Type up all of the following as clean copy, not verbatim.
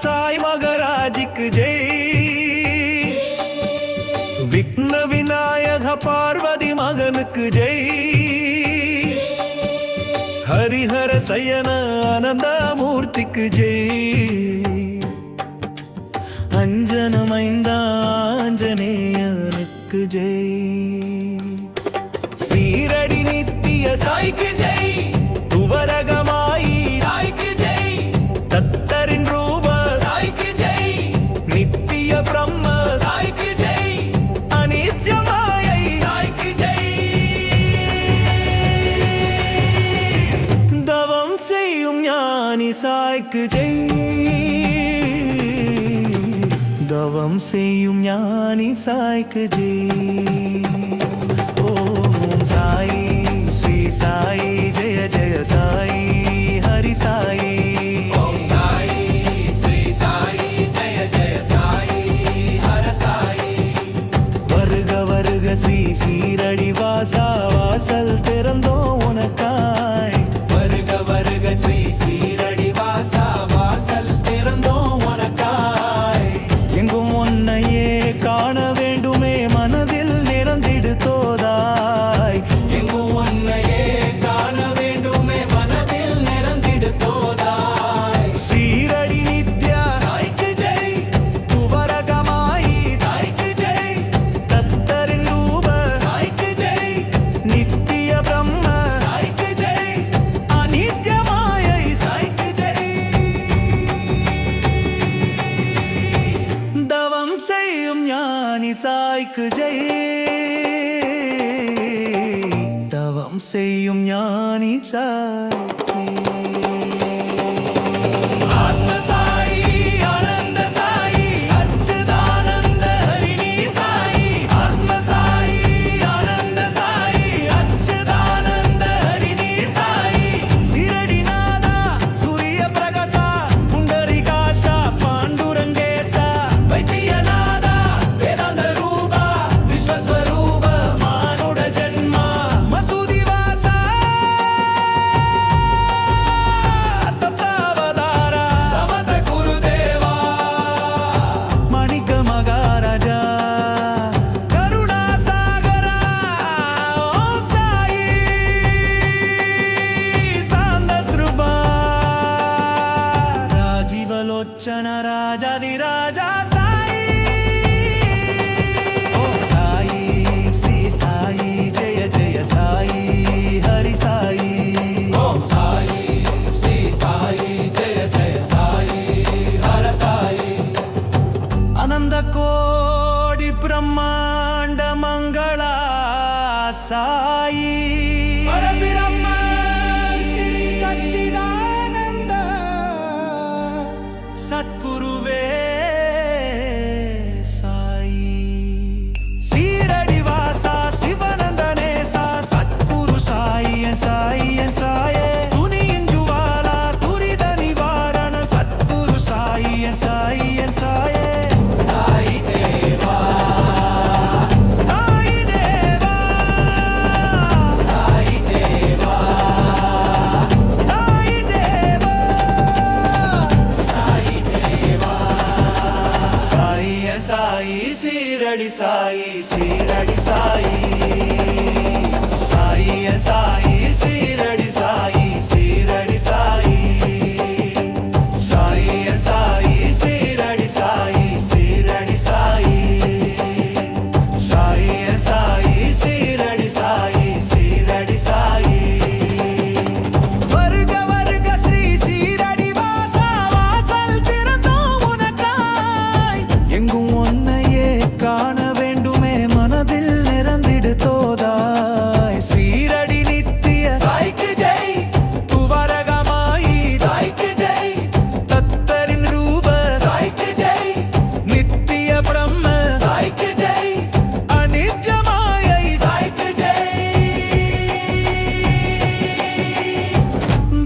साई மகராஜிக்கு ஜெய். விக்ன விநாயக பார்வதி மகனுக்கு ஜெய். ஹரிஹர சயன ஆனந்த மூர்த்திக்கு ஜெய். அஞ்சனமைந்த ஆஞ்சநேயனுக்கு ஜெய். சீரடி நித்திய சாய்க்கு ஜெய். துவரகமாயி சாய்க்கு ஜெய். தத்தரின் ரூப சாய்க்கு ஜெய். நித்திய பிரம்ம சாய்க்கு ஜெய். அநித்யமாயை சாய்க்கு ஜெய். தவம் செய்யும் ஞானி சாய்க்கு ஜெய். தவம் செய்யும் ஞானி சாய்க்கு ஜெய். ஓம் சாயி ஸ்ரீ சாயி ஜெய ஜெய சாயி ஹரி சாயி. ஓம் சாயி ஸ்ரீ சாயி ஜெய ஜெய சாயி ஹர சாயி. வருக வருக ஸ்ரீ சீரடி வாசா வாசல் திறந்தோ உனக்காய். வருக வருக ஸ்ரீ சீரடி வாசா வாசல் திறந்தோ உனக்காய். எங்கும் உன்னையே காண வேண்டுமே மனதில் நிறந்திடு தோதாய். எங்கும் உன்னையே காண வேண்டுமே மனதில் நிறந்திடு தோதாய். சீரடி நித்யா சாய்க்கு ஜெய். துவரகமாயி தாய்க்கு ஜெய். தத்தரின் ரூப சாய்க்கு ஜெய். நித்திய பிரம்ம சாய்க்கு ஜெய். அநித்யமாயை சாய்க்கு ஜெய். தவம் செய்யும் ஞானி சாய்க்கு ஜெய். தவம் செய்யும் ஞானி சாய்க்கு. ஆத்ம சாயி ஆனந்த சாயி அச்சுதானந்த ஹரிணி சாயி. ஆத்ம சாயி ஆனந்த சாயி அச்சுதானந்த ஹரிணி சாயி. சீரடிநாதா சூரிய பிரகாசா புண்டரிகாஷா பாண்டுரங்கேசா. வைத்தியநாதா வேதாந்த ரூபா விஸ்வஸ்வரூப மானுட ஜன்மா. மசூதி வாசா தத்தாவதாரா சமத குருதேவா. மாணிக்க மகாராஜா கருணா சாகரா. ஓம் சாயி சாந்த ஸ்ருபா. ராஜீவலோச்சன ராஜாதிராஜா சாயி. ஓம் சாயி ஸ்ரீ சாயி ஜெய ஜெய சாயி ஹரி சாயி. ஓம் சாயி ஸ்ரீ சாயி ஜெய ஜெய சாயி ஹர சாயி. அனந்த கோடி பிரம்மாண்ட மங்களா சாயி. பரபிரம்ம ஸ்ரீ சச்சிதானந்த சத்குருவே சாயி. சீரடி வாசா சிவனந்தனேசா சத்குரு சாயி என் சாயி என் சாயே. துணியின் ஜுவாலா துரித நிவாரண சத்குரு சாயி என் சாயி என் சாயே. சாயி தேவா சாயி தேவா சாயி தேவா சாயி தேவா சாயி தேவா. சாயி என் சாயி சீரடி சாயி சீரடி சாயி. சாயி என் சாயி சீரடி சாயி சீரடி சாயி. சாயி என் சாயி சீரடி சாயி சீரடி சாயி. சாயி என் சாயி சீரடி சாயி சீரடி சாயி. வருக வருக ஸ்ரீ சீரடி வாசா வாசல் திறந்தோ உனக்காய். எங்கும் உன்னையே காண வேண்டுமே மனதில் நிறந்திடு தோதாய். சீரடி நித்திய சாய்க்கு ஜெய். துவரகமாயி தாய்க்கு ஜெய். தத்தரின் ரூப சாய்க்கு ஜெய். நித்திய பிரம்ம சாய்க்கு ஜெய். அநித்யமாயை சாய்க்கு ஜெய்.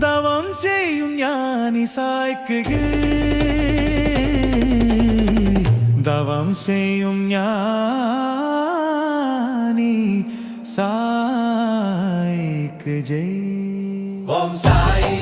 தவம் செய்யும் ஞானி சாய்க்கு தவம் செய்யும் ஞானி சாய்க்கு ஜெய். ஓம் சாயி